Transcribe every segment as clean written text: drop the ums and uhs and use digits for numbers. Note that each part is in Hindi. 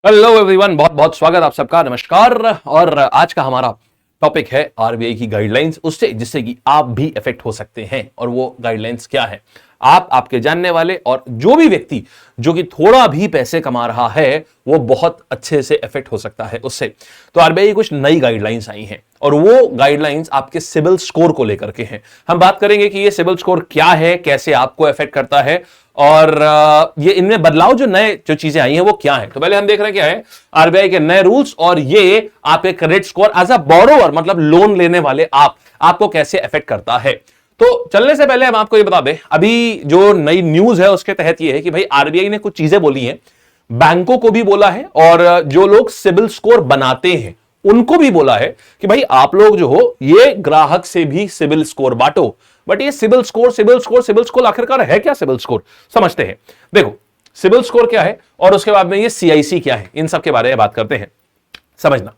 हेलो एवरीवन, बहुत बहुत स्वागत आप सबका। नमस्कार। और आज का हमारा टॉपिक है आरबीआई की गाइडलाइंस, उससे जिससे कि आप भी इफेक्ट हो सकते हैं। और वो गाइडलाइंस क्या है, आप, आपके जानने वाले और जो भी व्यक्ति जो कि थोड़ा भी पैसे कमा रहा है वो बहुत अच्छे से इफेक्ट हो सकता है उससे। तो आरबीआई की कुछ नई गाइडलाइंस आई हैं और वो गाइडलाइंस आपके सिबिल स्कोर को लेकर के हैं। हम बात करेंगे कि ये सिबिल स्कोर क्या है, कैसे आपको इफेक्ट करता है और ये इनमें बदलाव जो नए जो चीजें आई हैं वो क्या है। तो पहले हम देख रहे हैं क्या है आरबीआई के नए रूल्स और ये आपके credit score as a borrower, मतलब लोन लेने वाले आपको कैसे इफेक्ट करता है। तो चलने से पहले हम आपको ये बता दें, अभी जो नई न्यूज है उसके तहत ये है कि भाई आरबीआई ने कुछ चीजें बोली हैं, बैंकों को भी बोला है और जो लोग सिबिल स्कोर बनाते हैं उनको भी बोला है कि भाई आप लोग जो हो ये ग्राहक से भी सिबिल स्कोर बांटो। बट ये सिबिल स्कोर आखिरकार है क्या? सिबिल स्कोर समझते हैं। देखो सिबिल स्कोर क्या है और उसके बाद में ये सीआईसी क्या है, इन सब के बारे में बात करते हैं। समझना,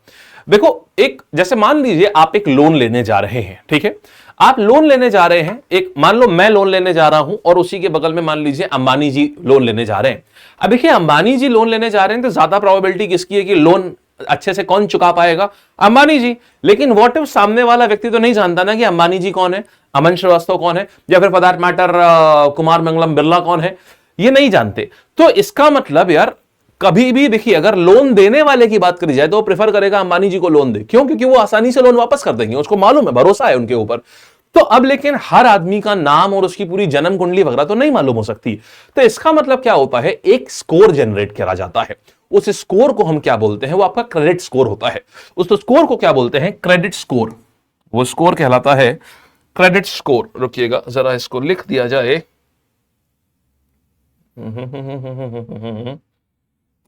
देखो एक जैसे मान लीजिए आप एक लोन लेने जा रहे हैं, ठीक है। आप लोन लेने जा रहे हैं, एक मान लो मैं लोन लेने जा रहा हूं और उसी के बगल में मान लीजिए अंबानी जी लोन लेने जा रहे हैं। अब देखिए अंबानी जी लोन लेने जा रहे हैं तो ज्यादा प्रोबेबिलिटी किसकी है कि लोन अच्छे से कौन चुका पाएगा? अंबानी जी। लेकिन व्हाट इफ सामने वाला व्यक्ति तो नहीं जानता ना कि अंबानी जी कौन है, अमन श्रीवास्तव कौन है, या फिर for that matter Kumar Mangalam Birla कौन है, ये नहीं जानते। तो इसका मतलब यार कभी भी देखिए अगर लोन देने वाले की बात करी जाए तो वो प्रेफर करेगा अंबानी जी को लोन दे। क्यों? क्योंकि वो आसानी से लोन वापस कर देंगे, उसको मालूम है, भरोसा है उनके ऊपर। तो अब लेकिन हर आदमी का नाम और उसकी पूरी जन्म कुंडली वगैरह तो नहीं मालूम हो सकती। तो इसका मतलब क्या होता है, एक स्कोर जनरेट करा जाता है। उस स्कोर को हम क्या बोलते हैं, वो आपका क्रेडिट स्कोर होता है। उस स्कोर को क्या बोलते हैं? Credit score. वो स्कोर कहलाता है क्रेडिट स्कोर। रुकिएगा जरा, इसको लिख दिया जाए।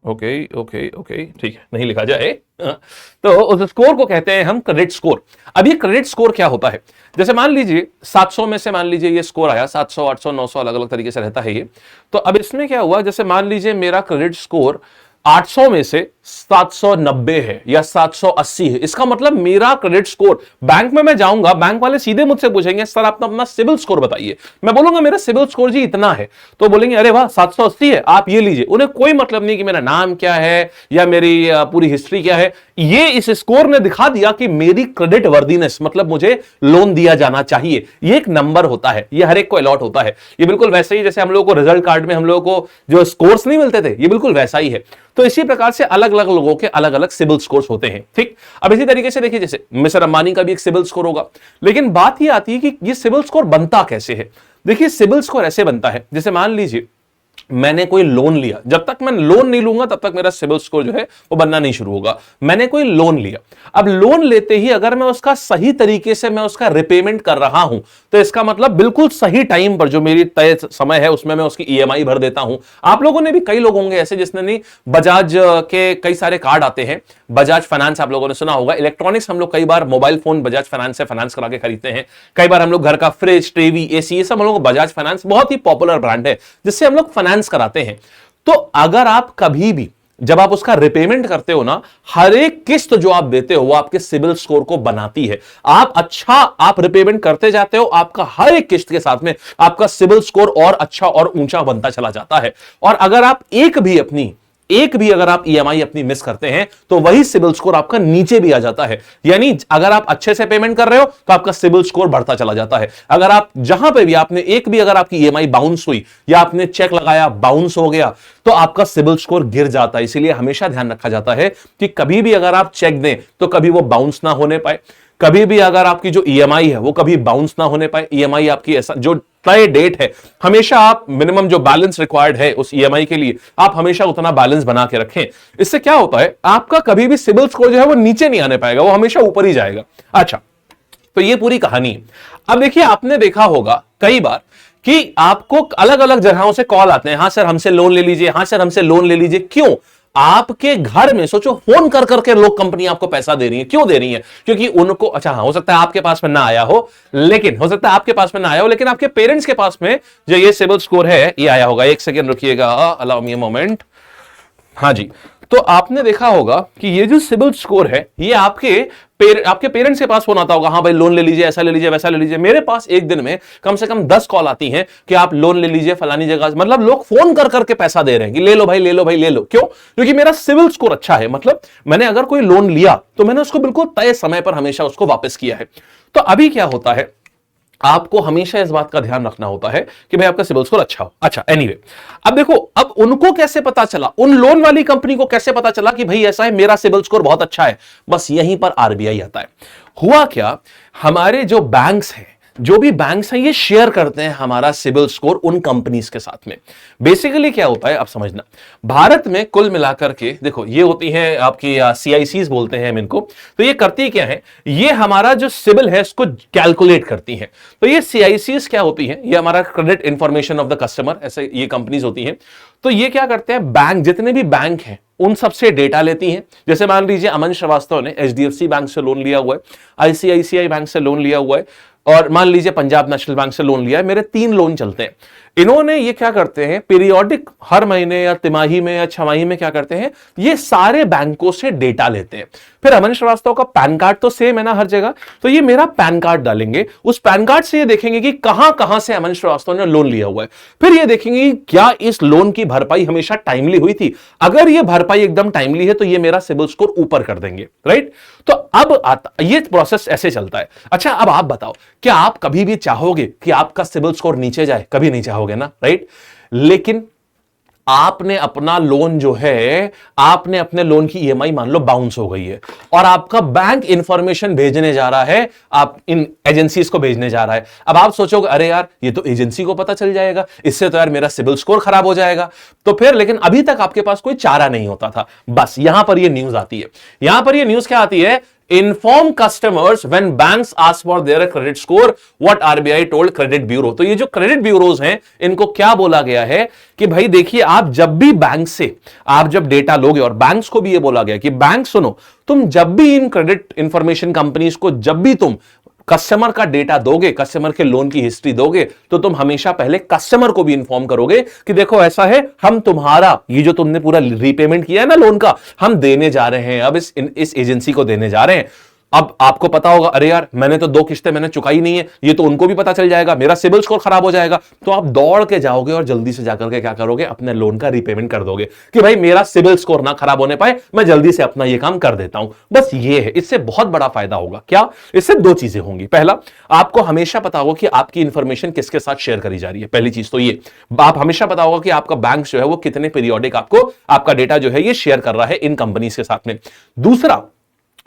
ओके ओके ओके, ठीक है, नहीं लिखा जाए। तो उस स्कोर को कहते हैं हम क्रेडिट स्कोर। अब ये क्रेडिट स्कोर क्या होता है, जैसे मान लीजिए 700 में से मान लीजिए ये स्कोर आया, 700 800 900 अलग अलग तरीके से रहता है ये। तो अब इसमें क्या हुआ, जैसे मान लीजिए मेरा क्रेडिट स्कोर 800 में से 790 है या 780 है, इसका मतलब मेरा क्रेडिट स्कोर, बैंक में मैं जाऊंगा, बैंक वाले सीधे मुझसे पूछेंगे सर आप अपना सिबिल स्कोर बताइए। मैं बोलूंगा मेरा सिबिल स्कोर जी इतना है, तो बोलेंगे अरे वाह 780 है, आप ये लीजिए। उन्हें कोई मतलब नहीं कि मेरा नाम क्या है या मेरी पूरी हिस्ट्री क्या है। ये इस स्कोर ने दिखा दिया कि मेरी क्रेडिट वर्दीनेस, मतलब मुझे लोन दिया जाना चाहिए। ये एक नंबर होता है, ये हर एक को अलॉट होता है। ये बिल्कुल वैसे ही जैसे हम लोगों को रिजल्ट कार्ड में हम लोगों को जो स्कोर्स नहीं मिलते थे, ये बिल्कुल वैसा ही है। तो इसी प्रकार से अलग अलग लोगों के अलग अलग सिबिल स्कोर्स होते हैं, ठीक। अब इसी तरीके से देखिए जैसे मिस्टर अंबानी का भी एक सिबिल स्कोर होगा। लेकिन बात यह आती है कि ये सिबिल स्कोर बनता कैसे है। देखिए सिबिल स्कोर ऐसे बनता है, जैसे मान लीजिए मैंने कोई लोन लिया, जब तक मैं लोन नहीं लूंगा तब तक मेरा सिबिल स्कोर जो है वो बनना नहीं शुरू होगा। मैंने कोई लोन लिया, अब लोन लेते ही अगर मैं उसका सही तरीके से मैं उसका रिपेमेंट कर रहा हूं तो इसका मतलब बिल्कुल सही टाइम पर जो मेरी तय समय है उसमें मैं उसकी ईएमआई भर देता हूं। आप लोगों ने भी, कई लोग होंगे ऐसे जिसने नहीं, बजाज के कई सारे कार्ड आते हैं, बजाज फाइनेंस आप लोगों ने सुना होगा। इलेक्ट्रॉनिक्स हम लोग कई बार मोबाइल फोन बजाज फाइनेंस से फाइनेंस करा के खरीदते हैं। कई बार हम लोग घर का फ्रिज, टीवी, एसी, ये सब हम लोग बजाज फाइनेंस बहुत ही पॉपुलर ब्रांड है जिससे हम लोग फाइनेंस कराते हैं। तो अगर आप कभी भी जब आप उसका रिपेमेंट करते हो ना, हर एक किस्त जो आप देते हो वो आपके सिबिल स्कोर को बनाती है। आप रिपेमेंट करते जाते हो, आपका हर एक किस्त के साथ में आपका सिबिल स्कोर और अच्छा और ऊंचा बनता चला जाता है। और अगर आप एक भी अगर आप ईएमआई अपनी मिस करते हैं तो वही सिबिल स्कोर आपका नीचे भी आ जाता है। यानी अगर आप अच्छे से पेमेंट कर रहे हो तो आपका सिबिल स्कोर बढ़ता चला जाता है। अगर आप जहां पे भी आपने एक भी अगर आपकी ईएमआई बाउंस हुई या आपने चेक लगाया बाउंस हो गया तो आपका सिबिल स्कोर गिर जाता है। इसीलिए हमेशा ध्यान रखा जाता है कि कभी भी अगर आप चेक दें तो कभी वो बाउंस ना होने पाए, कभी भी अगर आपकी जो ईएमआई है वो कभी बाउंस ना होने पाए। ईएमआई आपकी ऐसा जो तय डेट है, हमेशा आप मिनिमम जो बैलेंस रिक्वायर्ड है उस ईएमआई के लिए आप हमेशा उतना बैलेंस बना के रखें। इससे क्या होता है, आपका कभी भी सिबिल स्कोर जो है वो नीचे नहीं आने पाएगा, वो हमेशा ऊपर ही जाएगा। अच्छा, तो ये पूरी कहानी है। अब देखिए आपने देखा होगा कई बार कि आपको अलग अलग जगहों से कॉल आते हैं, हाँ सर हमसे लोन ले लीजिए, हाँ सर हमसे लोन ले लीजिए। क्यों? आपके घर में सोचो फोन कर करके लोग, कंपनी आपको पैसा दे रही है। क्यों दे रही है? क्योंकि उनको, अच्छा हाँ हो सकता है आपके पास में ना आया हो, लेकिन हो सकता है आपके पास में ना आया हो लेकिन आपके पेरेंट्स के पास में जो ये सिबिल स्कोर है ये आया होगा। एक सेकेंड रुकिएगा, अलाउ मी अ मोमेंट। हाँ जी, तो आपने देखा होगा कि ये जो सिबिल स्कोर है ये आपके पेरेंट्स के पास फोन आता होगा, हाँ भाई लोन ले लीजिए, ऐसा ले लीजिए, वैसा ले लीजिए। मेरे पास एक दिन में कम से कम 10 कॉल आती हैं कि आप लोन ले लीजिए फलानी जगह, मतलब लोग फोन कर करके पैसा दे रहे हैं कि ले लो भाई, ले लो भाई, ले लो। क्यों? क्योंकि मेरा सिविल स्कोर अच्छा है, मतलब मैंने अगर कोई लोन लिया तो मैंने उसको बिल्कुल तय समय पर हमेशा उसको वापस किया है। तो अभी क्या होता है, आपको हमेशा इस बात का ध्यान रखना होता है कि भाई आपका सिबिल स्कोर अच्छा हो। अच्छा, एनीवे, अब देखो, अब उनको कैसे पता चला, उन लोन वाली कंपनी को कैसे पता चला कि भाई ऐसा है, मेरा सिबिल स्कोर बहुत अच्छा है? बस यहीं पर आरबीआई आता है। हुआ क्या, हमारे जो बैंक्स हैं, जो भी बैंक्स हैं, ये शेयर करते हैं हमारा सिबिल स्कोर उन कंपनीज के साथ में। बेसिकली क्या होता है, आप समझना, भारत में कुल मिलाकर के देखो, ये होती है आपकी सीआईसीज बोलते हैं हम इनको। तो ये करती क्या है, ये हमारा जो सिबिल है इसको कैलकुलेट करती हैं। तो ये सीआईसीज क्या होती है, ये हमारा credit information of the customer, ऐसे ये कंपनीज होती हैं। तो ये क्या करते हैं, बैंक, जितने भी बैंक हैं उन सबसे डेटा लेती हैं। जैसे मान लीजिए अमन श्रीवास्तव ने एचडीएफसी बैंक से लोन लिया हुआ है, आईसीआईसीआई बैंक से लोन लिया हुआ है, और मान लीजिए पंजाब नेशनल बैंक से लोन लिया है। मेरे 3 लोन चलते हैं। इन्होंने ये क्या करते हैं, पीरियोडिक, हर महीने या तिमाही में या छमाही में क्या करते हैं, ये सारे बैंकों से डेटा लेते हैं। फिर अमन श्रीवास्तव का पैन कार्ड तो सेम है ना हर जगह, तो ये मेरा पैन कार्ड डालेंगे, उस पैन कार्ड से ये देखेंगे कि कहां कहां से अमन श्रीवास्तव ने लोन लिया हुआ है। फिर ये देखेंगे कि क्या इस लोन की भरपाई हमेशा टाइमली हुई थी। अगर ये भरपाई एकदम टाइमली है तो ये मेरा सिबिल स्कोर ऊपर कर देंगे, राइट। तो अब ये प्रोसेस ऐसे चलता है। अच्छा, अब आप बताओ, क्या आप कभी भी चाहोगे कि आपका सिबिल स्कोर नीचे जाए? कभी नहीं चाहोगे ना, राइट। लेकिन आपने अपना लोन जो है, आपने अपने लोन की ईएमआई मान लो बाउंस हो गई है, और आपका बैंक इंफॉर्मेशन भेजने जा रहा है, आप इन एजेंसीज को भेजने जा रहा है। अब आप सोचोगे, अरे यार ये तो एजेंसी को पता चल जाएगा, इससे तो यार मेरा सिबिल स्कोर खराब हो जाएगा। तो फिर, लेकिन अभी तक आपके पास कोई चारा नहीं होता था। बस यहां पर ये न्यूज आती है। यहां पर ये न्यूज क्या आती है, inform customers when banks ask for their credit score, what RBI told credit bureau. तो ये जो क्रेडिट ब्यूरोज हैं, इनको क्या बोला गया है कि भाई देखिए, आप जब भी बैंक से आप जब डेटा लोगे, और बैंक्स को भी ये बोला गया कि बैंक सुनो, तुम जब भी इन क्रेडिट इंफॉर्मेशन कंपनीज को, जब भी तुम कस्टमर का डेटा दोगे, कस्टमर के लोन की हिस्ट्री दोगे, तो तुम हमेशा पहले कस्टमर को भी इन्फॉर्म करोगे कि देखो ऐसा है, हम तुम्हारा ये जो तुमने पूरा रीपेमेंट किया है ना लोन का, हम देने जा रहे हैं, अब इस एजेंसी को देने जा रहे हैं। अब आपको पता होगा, अरे यार मैंने तो 2 किस्तें मैंने चुकाई नहीं है, ये तो उनको भी पता चल जाएगा, मेरा सिबिल स्कोर खराब हो जाएगा। तो आप दौड़ के जाओगे और जल्दी से जाकर के क्या करोगे, अपने लोन का रीपेमेंट कर दोगे कि भाई मेरा सिबिल स्कोर ना खराब होने पाए, मैं जल्दी से अपना ये काम कर देता हूं। बस ये है, इससे बहुत बड़ा फायदा होगा। क्या? इससे 2 चीजें होंगी। पहला, आपको हमेशा पता होगा कि आपकी इंफॉर्मेशन किसके साथ शेयर करी जा रही है। पहली चीज तो ये, आप हमेशा पता होगा कि आपका बैंक जो है वो कितने पीरियोडिक आपको आपका डेटा जो है ये शेयर कर रहा है इन कंपनीज के साथ में। दूसरा,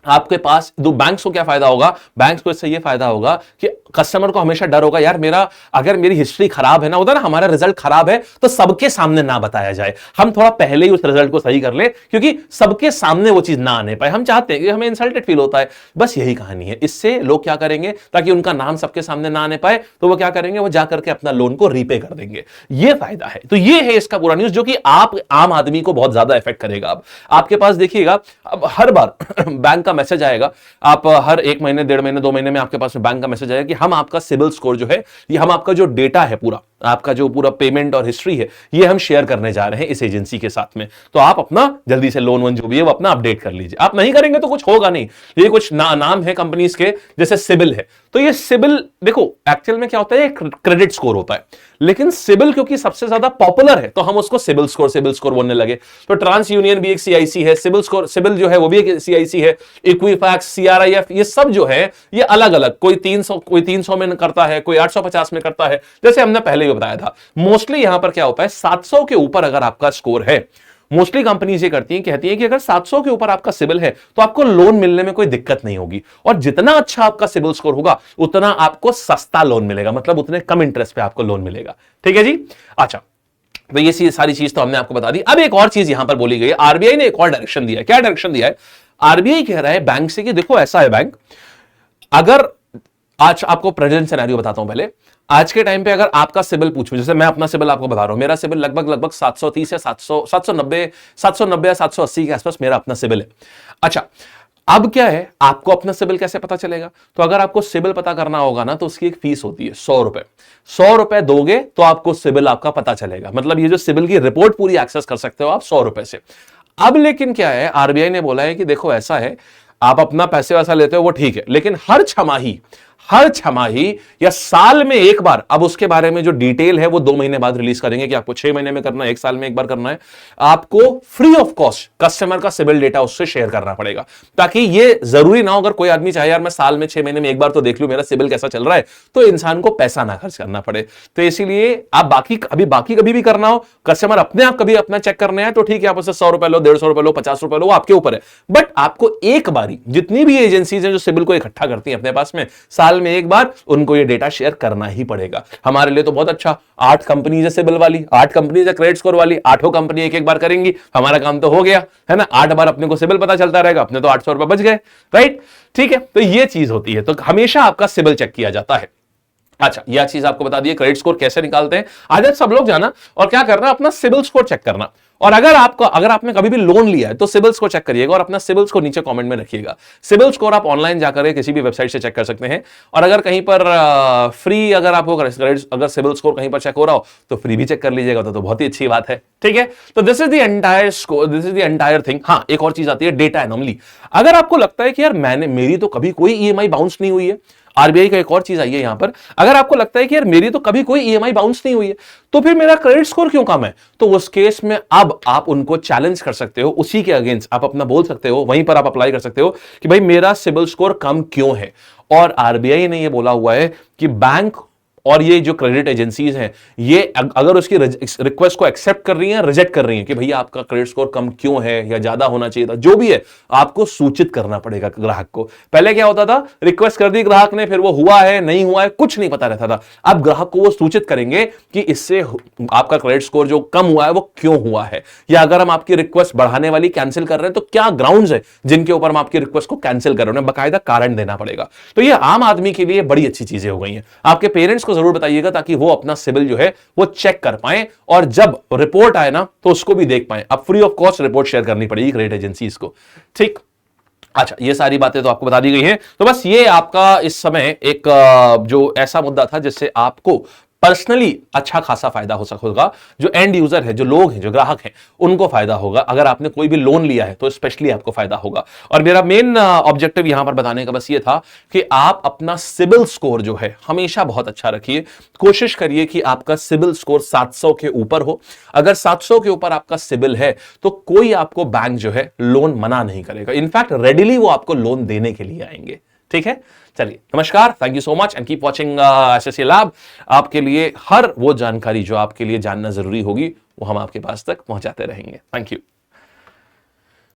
आपके पास बैंक्स को क्या फायदा होगा, बैंक्स को इससे ये फायदा होगा कि कस्टमर को हमेशा डर होगा, यार मेरा अगर मेरी हिस्ट्री खराब है ना, उधर हमारा रिजल्ट खराब है, तो सबके सामने ना बताया जाए, हम थोड़ा पहले ही उस रिजल्ट को सही कर ले, क्योंकि सबके सामने वो चीज ना आने पाए। हम चाहते हैं कि हमें इंसल्टेड फील होता है। बस यही कहानी है। इससे लोग क्या करेंगे, ताकि उनका नाम सबके सामने ना आने पाए, तो वो क्या करेंगे, वो जाकर के अपना लोन को रीपे कर देंगे। ये फायदा है। तो ये है इसका पूरा न्यूज, जो कि आप आम आदमी को बहुत ज्यादा इफेक्ट करेगा। अब आपके पास देखिएगा, अब हर बार बैंक का मैसेज आएगा, आप हर 1 महीने, 1.5 महीने, 2 महीने में आपके पास बैंक का मैसेज आएगा कि हम आपका सिबिल स्कोर जो है, ये हम आपका जो डेटा है पूरा, आपका जो पूरा पेमेंट और हिस्ट्री है, ये हम शेयर करने जा रहे हैं इस एजेंसी के साथ में। तो आप अपना जल्दी से लोन वन जो भी है वो अपना अपडेट कर लीजिए। आप नहीं करेंगे तो कुछ होगा नहीं। ये कुछ नाम है कंपनीज के, जैसे सिबिल है। तो ये सिबिल, देखो एक्चुअल में क्या होता है, क्रेडिट स्कोर होता है, लेकिन सिबिल क्योंकि सबसे ज्यादा पॉपुलर है, तो हम उसको सिबिल स्कोर बोलने लगे। तो ट्रांस यूनियन भी एक सीआईसी है, सिबिल जो है वो भी एक सीआईसी है, इक्विफैक्स, सीआरआईएफ, ये सब जो है ये अलग अलग, कोई 300 में करता है, कोई 850 में करता है। जैसे हमने पहले भी बताया था, मोस्टली यहां पर क्या होता है, 700 के ऊपर अगर आपका स्कोर है, मोस्टली कंपनीज ये करती हैं, कहती हैं कि अगर 700 के ऊपर आपका सिबिल है तो आपको लोन मिलने में कोई दिक्कत नहीं होगी, और जितना अच्छा आपका सिबिल स्कोर होगा उतना आपको सस्ता लोन मिलेगा, मतलब उतने कम इंटरेस्ट पे आपको लोन मिलेगा। ठीक है जी। अच्छा, तो ये सारी चीज तो हमने आपको बता दी। अब एक और चीज यहां पर बोली गई है, आरबीआई ने एक और डायरेक्शन दिया है। क्या डायरेक्शन दिया है? आरबीआई कह रहा है बैंक से कि देखो ऐसा है बैंक, अगर आज आपको प्रेजेंट सिनेरियो बताता हूं पहले। आज के टाइम पे अगर आपका सिबिल पूछूं, जैसे मैं अपना सिबिल आपको बता रहा हूं, मेरा सिबिल लगभग 730 या 790 या 780 के आसपास मेरा अपना सिबिल है। अच्छा, अब क्या है, आपको अपना सिबिल कैसे पता चलेगा? तो अगर आपको सिबिल पता करना होगा ना, तो उसकी एक फीस होती है 100 रुपए। 100 रुपए दोगे तो आपको सिबिल आपका पता चलेगा, मतलब ये जो सिबिल की रिपोर्ट पूरी एक्सेस कर सकते हो आप 100 रुपए से। अब लेकिन क्या है, आरबीआई ने बोला है कि देखो ऐसा है, आप अपना पैसे वैसा लेते हो वो ठीक है, लेकिन हर छमाही या साल में एक बार, अब उसके बारे में जो डिटेल है वो 2 महीने बाद रिलीज करेंगे कि आपको 6 महीने में करना है, 1 साल में एक बार करना है, आपको फ्री ऑफ कॉस्ट कस्टमर का सिबिल डेटा उससे शेयर करना पड़ेगा, ताकि ये जरूरी ना हो अगर कोई आदमी चाहे यार मैं साल में 6 महीने में एक बार तो देख लूं मेरा सिबिल कैसा चल रहा है, तो इंसान को पैसा ना खर्च करना पड़े। तो इसीलिए आप बाकी कभी भी करना हो, कस्टमर अपने आप कभी अपना चेक करने हैं तो ठीक है, आप उससे 100 रुपए लो, 150 रुपए लो, 50 रुपए लो, वो आपके ऊपर है, बट आपको एक बारी, जितनी भी एजेंसीज हैं जो सिबिल को इकट्ठा करती हैं अपने पास में, साल में एक बार उनको ये डेटा शेयर करना ही पड़ेगा। हमारे लिए तो बहुत अच्छा, 8 कंपनीज है सिबिल वाली, 8 कंपनीज है क्रेडिट स्कोर वाली, 8 कंपनी एक एक बार करेंगी, हमारा काम तो हो गया है ना, 8 बार अपने को सिबिल पता चलता रहेगा, अपने तो 800 रुपए बच गए, राइट। ठीक है, तो ये चीज होती है, तो हमेशा आपका सिबिल चेक किया जाता है। अच्छा, यह चीज आपको बता दी, क्रेडिट स्कोर कैसे निकालते हैं, आज सब लोग जाना और क्या करना, अपना सिबिल स्कोर चेक करना। और अगर आपने कभी भी लोन लिया है तो सिबिल स्कोर चेक करिएगा और अपना सिबिल स्कोर नीचे कमेंट में रखिएगा। सिबिल स्कोर आप ऑनलाइन जाकर किसी भी वेबसाइट से चेक कर सकते हैं, और अगर कहीं पर फ्री अगर आपको अगर सिबिल स्कोर कहीं पर चेक हो रहा हो तो फ्री भी चेक कर लीजिएगा, तो बहुत ही अच्छी बात है। ठीक है, तो this is the entire score, this is the entire thing. हाँ, एक और चीज आती है, डेटा एनोमली। अगर आपको लगता है कि यार मेरी तो कभी कोई ईएमआई बाउंस नहीं हुई है, आरबीआई का एक और चीज आई है यहां पर, अगर आपको लगता है कि यार मेरी तो कभी कोई ईएमआई बाउंस नहीं हुई है तो फिर मेरा क्रेडिट स्कोर क्यों कम है, तो उस केस में अब आप उनको चैलेंज कर सकते हो, उसी के अगेंस्ट आप अपना बोल सकते हो, वहीं पर आप अप्लाई कर सकते हो कि भाई मेरा सिबिल स्कोर कम क्यों है। और आरबीआई ने यह बोला हुआ है कि बैंक और ये जो क्रेडिट एजेंसीज हैं, ये अगर उसकी रिक्वेस्ट को एक्सेप्ट कर रही हैं, रिजेक्ट कर रही हैं कि भैया आपका क्रेडिट स्कोर कम क्यों है या ज्यादा होना चाहिए था, जो भी है आपको सूचित करना पड़ेगा ग्राहक को। पहले क्या होता था, रिक्वेस्ट कर दी ग्राहक ने, फिर वो हुआ है नहीं हुआ है कुछ नहीं पता रहता था। अब ग्राहक को वो सूचित करेंगे कि इससे आपका क्रेडिट स्कोर जो कम हुआ है वो क्यों हुआ है, या अगर हम आपकी रिक्वेस्ट बढ़ाने वाली कैंसिल कर रहे हैं तो क्या ग्राउंड्स है जिनके ऊपर हम आपकी रिक्वेस्ट को कैंसिल कर रहे हैं, बाकायदा कारण देना पड़ेगा। तो ये आम आदमी के लिए बड़ी अच्छी चीजें हो गई हैं। आपके पेरेंट्स को जरूर बताइएगा ताकि वो अपना सिबिल जो है वो चेक कर पाए, और जब रिपोर्ट आए ना तो उसको भी देख पाए। अब free of cost report share करनी पड़ेगी क्रेडिट एजेंसीज को। ठीक, अच्छा, ये सारी बातें तो आपको बता दी गई हैं। तो बस ये आपका इस समय एक जो ऐसा मुद्दा था जिससे आपको पर्सनली अच्छा खासा फायदा हो सकेगा, जो एंड यूजर है, जो लोग हैं, जो ग्राहक हैं, उनको फायदा होगा। अगर आपने कोई भी लोन लिया है तो स्पेशली आपको फायदा होगा। और मेरा मेन ऑब्जेक्टिव यहां पर बताने का बस ये था कि आप अपना सिबिल स्कोर जो है हमेशा बहुत अच्छा रखिए। कोशिश करिए कि आपका सिबिल स्कोर 700 के ऊपर हो। अगर 700 के ऊपर आपका सिबिल है तो कोई आपको बैंक जो है लोन मना नहीं करेगा, इनफैक्ट रेडिली वो आपको लोन देने के लिए आएंगे। ठीक है, चलिए नमस्कार, thank you so much and keep watching SSC lab. आपके लिए हर वो जानकारी जो आपके लिए जानना जरूरी होगी वो हम आपके पास तक पहुंचाते रहेंगे। Thank you.